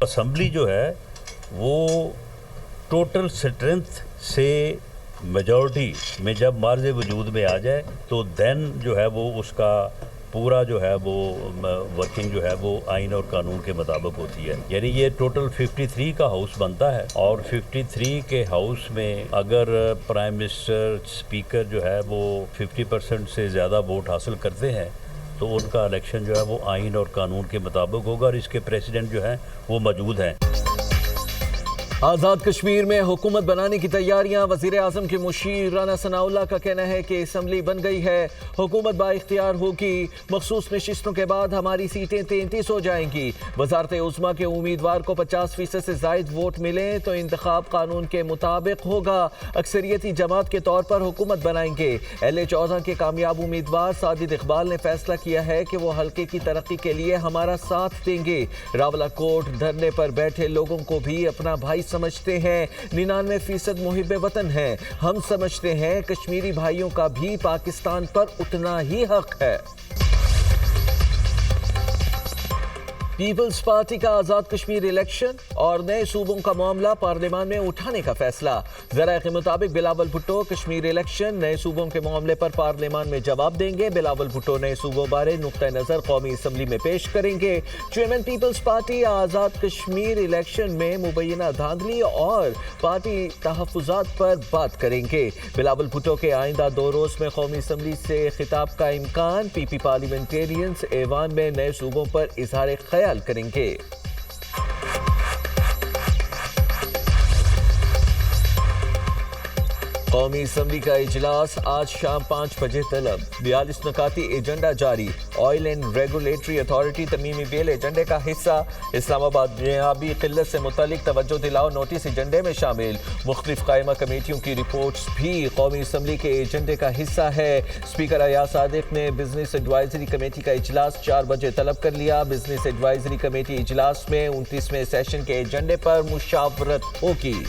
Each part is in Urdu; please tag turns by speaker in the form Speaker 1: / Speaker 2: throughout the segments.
Speaker 1: اسمبلی جو ہے وہ ٹوٹل سٹرینتھ سے میجورٹی میں جب مارز وجود میں آ جائے تو دین جو ہے وہ اس کا پورا جو ہے وہ ورکنگ جو ہے وہ آئین اور قانون کے مطابق ہوتی ہے. یعنی یہ ٹوٹل 53 کا ہاؤس بنتا ہے اور 53 کے ہاؤس میں اگر پرائم منسٹر اسپیکر جو ہے وہ 50% سے زیادہ ووٹ حاصل کرتے ہیں تو ان کا الیکشن جو ہے وہ آئین اور قانون کے مطابق ہوگا اور اس کے پریزیڈنٹ جو ہیں وہ موجود ہیں.
Speaker 2: آزاد کشمیر میں حکومت بنانے کی تیاریاں. وزیر اعظم کے مشیر رانا ثناء اللہ کا کہنا ہے کہ اسمبلی بن گئی ہے, حکومت با اختیار ہوگی, مخصوص نشستوں کے بعد ہماری سیٹیں 33 ہو جائیں گی. وزارت عظمیٰ کے امیدوار کو 50% سے زائد ووٹ ملیں تو انتخاب قانون کے مطابق ہوگا. اکثریتی جماعت کے طور پر حکومت بنائیں گے. LA-14 کے کامیاب امیدوار ساجد اقبال نے فیصلہ کیا ہے کہ وہ حلقے کی ترقی کے لیے ہمارا ساتھ دیں گے. راولاکوٹ دھرنے پر بیٹھے لوگوں کو بھی اپنا بھائی سمجھتے ہیں. 99% محب وطن ہیں. ہم سمجھتے ہیں کشمیری بھائیوں کا بھی پاکستان پر اتنا ہی حق ہے. پیپلز پارٹی کا آزاد کشمیر الیکشن اور نئے صوبوں کا معاملہ پارلیمان میں اٹھانے کا فیصلہ. ذرائع کے مطابق بلاول بھٹو کشمیر الیکشن نئے صوبوں کے معاملے پر پارلیمان میں جواب دیں گے. بلاول بھٹو نئے صوبوں بارے نقطہ نظر قومی اسمبلی میں پیش کریں گے. Chairman Peoples party Azad Kashmir election میں مبینہ دھاندلی اور پارٹی تحفظات پر بات کریں گے. بلاول بھٹو کے آئندہ 2 روز میں قومی اسمبلی سے خطاب کا امکان. پی پارلیمنٹیرینز ایوان میں نئے صوبوں پر اظہار خیال کریں گے. قومی اسمبلی کا اجلاس آج شام 5 بجے طلب. 42 نکاتی ایجنڈا جاری. آئل اینڈ ریگولیٹری اتھارٹی ترمیمی بل ایجنڈے کا حصہ. اسلام آباد میں آبی قلت سے متعلق توجہ دلاؤ نوٹس ایجنڈے میں شامل. مختلف قائمہ کمیٹیوں کی رپورٹس بھی قومی اسمبلی کے ایجنڈے کا حصہ ہے. اسپیکر ایاز صادق نے بزنس ایڈوائزری کمیٹی کا اجلاس 4 بجے طلب کر لیا. بزنس ایڈوائزری کمیٹی اجلاس میں 29ویں سیشن کے ایجنڈے پر مشاورت ہوگی.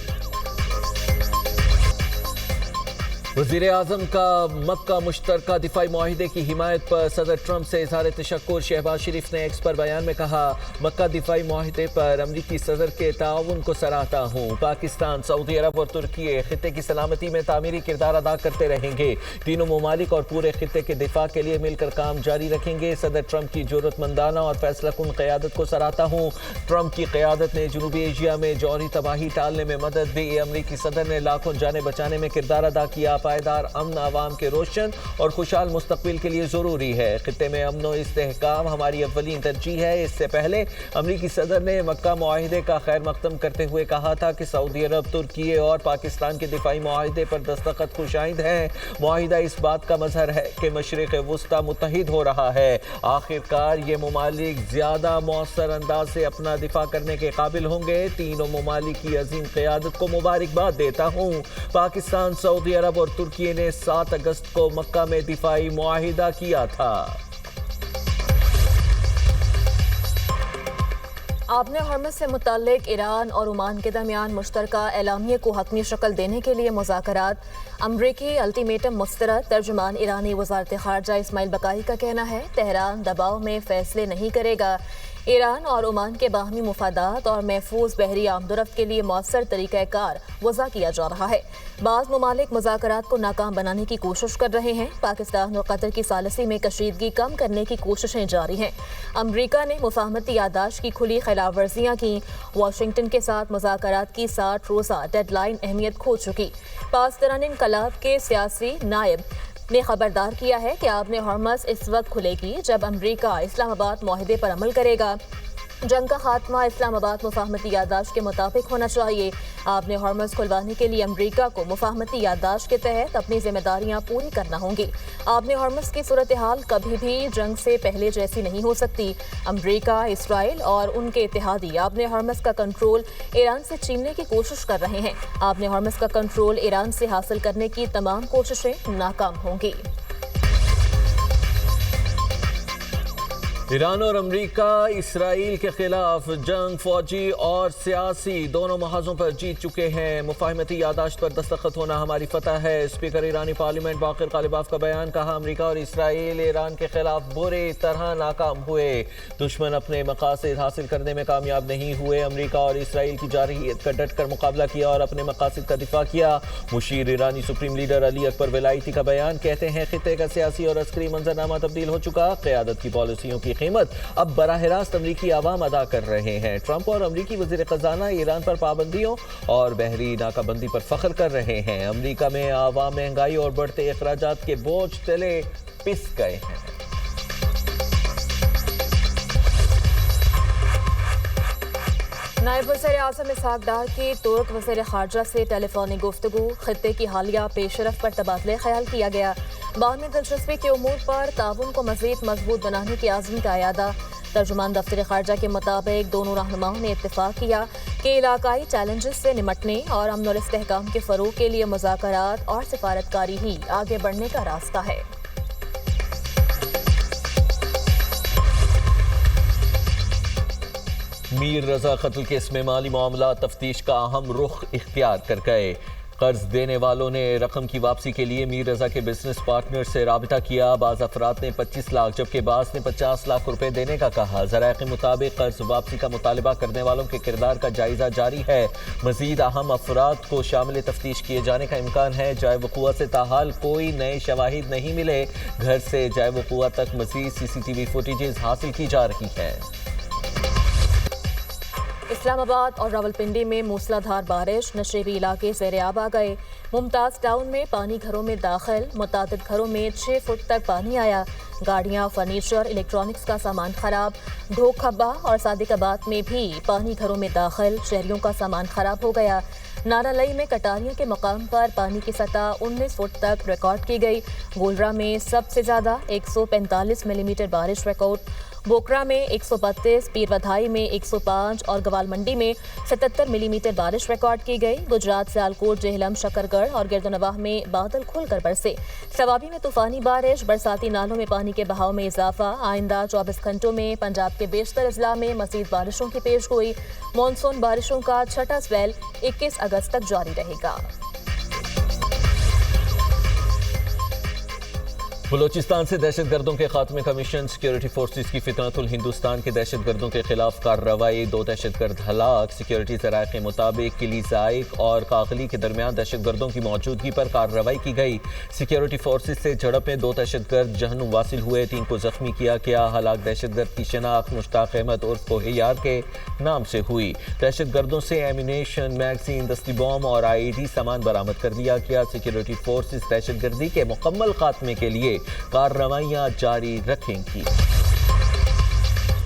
Speaker 2: وزیر اعظم کا مکہ مشترکہ دفاعی معاہدے کی حمایت پر صدر ٹرمپ سے اظہار تشکر. شہباز شریف نے ایکس پر بیان میں کہا مکہ دفاعی معاہدے پر امریکی صدر کے تعاون کو سراہتا ہوں. پاکستان، سعودی عرب اور ترکی خطے کی سلامتی میں تعمیری کردار ادا کرتے رہیں گے. تینوں ممالک اور پورے خطے کے دفاع کے لیے مل کر کام جاری رکھیں گے. صدر ٹرمپ کی جرأت مندانہ اور فیصلہ کن قیادت کو سراہتا ہوں. ٹرمپ کی قیادت نے جنوبی ایشیا میں جوہری تباہی ٹالنے میں مدد دی. امریکی صدر نے لاکھوں جانیں بچانے میں کردار ادا کیا. پائیدار امن عوام کے روشن اور خوشحال مستقبل کے لیے ضروری ہے. خطے میں امن و استحکام ہماری اولین ترجیح ہے. اس سے پہلے امریکی صدر نے مکہ معاہدے کا خیر مقدم کرتے ہوئے کہا تھا کہ سعودی عرب، ترکی اور پاکستان کے دفاعی معاہدے پر دستخط خوشائند ہیں. معاہدہ اس بات کا مظہر ہے کہ مشرق وسطی متحد ہو رہا ہے. آخرکار یہ ممالک زیادہ مؤثر انداز سے اپنا دفاع کرنے کے قابل ہوں گے. تینوں ممالک کی عظیم قیادت کو مبارکباد دیتا ہوں. پاکستان، سعودی عرب اور ترکی نے 7 اگست کو مکہ میں دفاعی معاہدہ کیا تھا.
Speaker 3: آبِ ہرمز سے متعلق ایران اور عمان کے درمیان مشترکہ اعلامیے کو حتمی شکل دینے کے لیے مذاکرات. امریکی الٹیمیٹم مسترد. ترجمان ایرانی وزارت خارجہ اسماعیل بقائی کا کہنا ہے تہران دباؤ میں فیصلے نہیں کرے گا. ایران اور عمان کے باہمی مفادات اور محفوظ بحری آمد و رفت کے لیے مؤثر طریقہ کار وضع کیا جا رہا ہے. بعض ممالک مذاکرات کو ناکام بنانے کی کوشش کر رہے ہیں. پاکستان اور قطر کی ثالثی میں کشیدگی کم کرنے کی کوششیں جاری ہیں. امریکہ نے مفاہمتی یادداشت کی کھلی خلاف ورزیاں کی. واشنگٹن کے ساتھ مذاکرات کی 60 روزہ ڈیڈ لائن اہمیت کھو چکی. پاسداران انقلاب کے سیاسی نائب نے خبردار کیا ہے کہ آبِ ہرمز اس وقت کھلے گی جب امریکہ اسلام آباد معاہدے پر عمل کرے گا. جنگ کا خاتمہ اسلام آباد مفاہمتی یادداشت کے مطابق ہونا چاہیے. آبِ ہرمز کھلوانے کے لیے امریکہ کو مفاہمتی یادداشت کے تحت اپنی ذمہ داریاں پوری کرنا ہوں گی. آبِ ہرمز کی صورتحال کبھی بھی جنگ سے پہلے جیسی نہیں ہو سکتی. امریکہ، اسرائیل اور ان کے اتحادی آبِ ہرمز کا کنٹرول ایران سے چھیننے کی کوشش کر رہے ہیں. آبِ ہرمز کا کنٹرول ایران سے حاصل کرنے کی تمام کوششیں ناکام ہوں گی.
Speaker 2: ایران اور امریکہ اسرائیل کے خلاف جنگ فوجی اور سیاسی دونوں محاذوں پر جیت چکے ہیں۔ مفاہمتی یادداشت پر دستخط ہونا ہماری فتح ہے۔ اسپیکر ایرانی پارلیمنٹ باقر غالباف کا بیان، کہا امریکہ اور اسرائیل ایران کے خلاف بری طرح ناکام ہوئے، دشمن اپنے مقاصد حاصل کرنے میں کامیاب نہیں ہوئے۔ امریکہ اور اسرائیل کی جارحیت کا ڈٹ کر مقابلہ کیا اور اپنے مقاصد کا دفاع کیا۔ مشیر ایرانی سپریم لیڈر علی اکبر ولایتی کا بیان، کہتے ہیں خطے کا سیاسی اور عسکری منظرنامہ تبدیل ہو چکا، قیادت کی پالیسیوں کی قیمت اب براہ راست امریکی عوام ادا کر رہے ہیں۔ ٹرمپ اور امریکی وزیر خزانہ ایران پر پابندیوں اور بحری ناکہ بندی پر فخر کر رہے ہیں۔ امریکہ میں عوام مہنگائی اور بڑھتے اخراجات کے بوجھ تلے پس گئے ہیں۔
Speaker 3: نائب وزیر اعظم اسحاق ڈار کی ترک وزیر خارجہ سے ٹیلی فونک گفتگو، خطے کی حالیہ پیش رفت پر تبادلہ خیال کیا گیا۔ باہمی دلچسپی کے امور پر تعاون کو مزید مضبوط بنانے کے عزم کا اعادہ۔ ترجمان دفتر خارجہ کے مطابق دونوں رہنماؤں نے اتفاق کیا کہ علاقائی چیلنجز سے نمٹنے اور امن اور استحکام کے فروغ کے لیے مذاکرات اور سفارتکاری ہی آگے بڑھنے کا راستہ ہے۔
Speaker 2: میر رضا قتل کیس میں مالی معاملات تفتیش کا اہم رخ اختیار کر گئے۔ قرض دینے والوں نے رقم کی واپسی کے لیے میر رضا کے بزنس پارٹنر سے رابطہ کیا۔ بعض افراد نے 25 لاکھ جبکہ بعض نے 50 لاکھ روپے دینے کا کہا۔ ذرائع کے مطابق قرض واپسی کا مطالبہ کرنے والوں کے کردار کا جائزہ جاری ہے۔ مزید اہم افراد کو شامل تفتیش کیے جانے کا امکان ہے۔ جائے وقوع سے تاحال کوئی نئے شواہد نہیں ملے۔ گھر سے جائے وقوع تک مزید CCTV فوٹیجز حاصل کی جا رہی ہیں۔
Speaker 3: اسلام آباد اور راولپنڈی میں موسلا دھار بارش، نشیبی علاقے زیرآب آ گئے۔ ممتاز ٹاؤن میں پانی گھروں میں داخل، متعدد گھروں میں 6 فٹ تک پانی آیا۔ گاڑیاں، فرنیچر، الیکٹرانکس کا سامان خراب۔ ڈھوک کھبا اور صادق آباد میں بھی پانی گھروں میں داخل، شہریوں کا سامان خراب ہو گیا۔ نارالئی میں کٹاریوں کے مقام پر پانی کی سطح 19 فٹ تک ریکارڈ کی گئی۔ گولرا میں سب سے زیادہ 145 ملی میٹر بارش ریکارڈ، بوکرا میں 132، پیر ودھائی میں 105 اور گوال منڈی میں 77 ملی میٹر بارش ریکارڈ کی گئی۔ گجرات سیالکوٹ، جہلم، شکرگڑھ اور گردنواہ میں بادل کھل کر برسے۔ سوابی میں طوفانی بارش، برساتی نالوں میں پانی کے بہاؤ میں اضافہ۔ آئندہ 24 گھنٹوں میں پنجاب کے بیشتر اضلاع میں مزید بارشوں کی پیش گوئی۔ مانسون بارشوں کا چھٹا سپیل 21 اگست تک جاری رہے گا۔
Speaker 2: بلوچستان سے دہشت گردوں کے خاتمے کا مشن، سیکیورٹی فورسز کی فطرت الہندوستان کے دہشت گردوں کے خلاف کارروائی، 2 دہشت گرد ہلاک۔ سیکیورٹی ذرائع کے مطابق قلی زائق اور کاغلی کے درمیان دہشت گردوں کی موجودگی پر کارروائی کی گئی۔ سیکیورٹی فورسز سے جھڑپ میں 2 دہشت گرد جہنم واصل ہوئے، 3 کو زخمی کیا گیا۔ ہلاک دہشت گرد کی شناخت مشتاق احمد عرف کوہ یار کے نام سے ہوئی۔ دہشت گردوں سے ایمونیشن، میگزین، دستی بم اور IED سامان برآمد کر دیا گیا۔ سیکیورٹی فورسز دہشت گردی کے مکمل خاتمے کے لیے کارروائیاں جاری رکھیں گی۔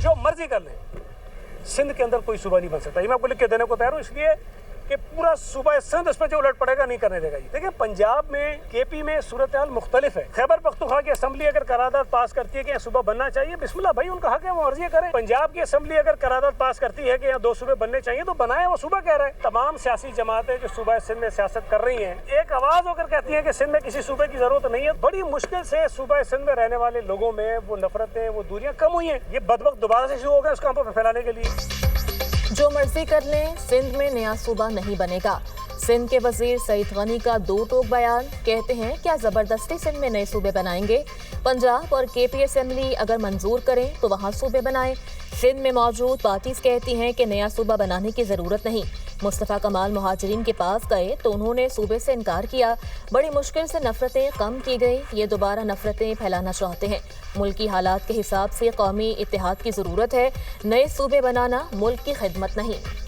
Speaker 4: جو مرضی کر لیں، سندھ کے اندر کوئی صوبہ نہیں بن سکتا۔ یہ میں آپ کو لکھ کے دینے کو تیار ہوں، اس لیے کہ پورا صوبہ سندھ اس پہ جو الٹ پڑے گا نہیں کرنے دے گا۔ دیکھیں پنجاب میں، KP میں صورتحال مختلف ہے۔ خیبر پختونخوا کی اسمبلی اگر قرارداد پاس کرتی ہے کہ یہاں صوبہ بننا چاہیے، بسم اللہ بھائی، ان کا حق ہے، وہ مرضی کریں۔ پنجاب کی اسمبلی اگر قرارداد پاس کرتی ہے کہ یہاں 2 صوبے بننے چاہیے تو بنائیں، وہ صوبہ کہہ رہے ہیں۔ تمام سیاسی جماعتیں جو صوبہ سندھ میں سیاست کر رہی ہیں، ایک آواز ہو کر کہتی ہیں کہ سندھ میں کسی صوبے کی ضرورت نہیں ہے۔ بڑی مشکل سے صوبہ سندھ میں رہنے والے لوگوں میں وہ نفرتیں، وہ دوریاں کم ہوئی ہیں۔ یہ بدبخت دوبارہ سے شروع ہو گئے اس کام پر پھیلانے کے لیے۔
Speaker 3: جو مرضی کر لیں، سندھ میں نیا صوبہ نہیں بنے گا۔ سندھ کے وزیر سعید غنی کا 2 ٹوک بیان، کہتے ہیں کیا زبردستی سندھ میں نئے صوبے بنائیں گے؟ پنجاب اور KP اسمبلی اگر منظور کریں تو وہاں صوبے بنائیں۔ سندھ میں موجود پارٹیز کہتی ہیں کہ نیا صوبہ بنانے کی ضرورت نہیں۔ مصطفیٰ کمال مہاجرین کے پاس گئے تو انہوں نے صوبے سے انکار کیا۔ بڑی مشکل سے نفرتیں کم کی گئی، یہ دوبارہ نفرتیں پھیلانا چاہتے ہیں۔ ملکی حالات کے حساب سے قومی اتحاد کی ضرورت ہے، نئے صوبے بنانا ملک کی خدمت نہیں۔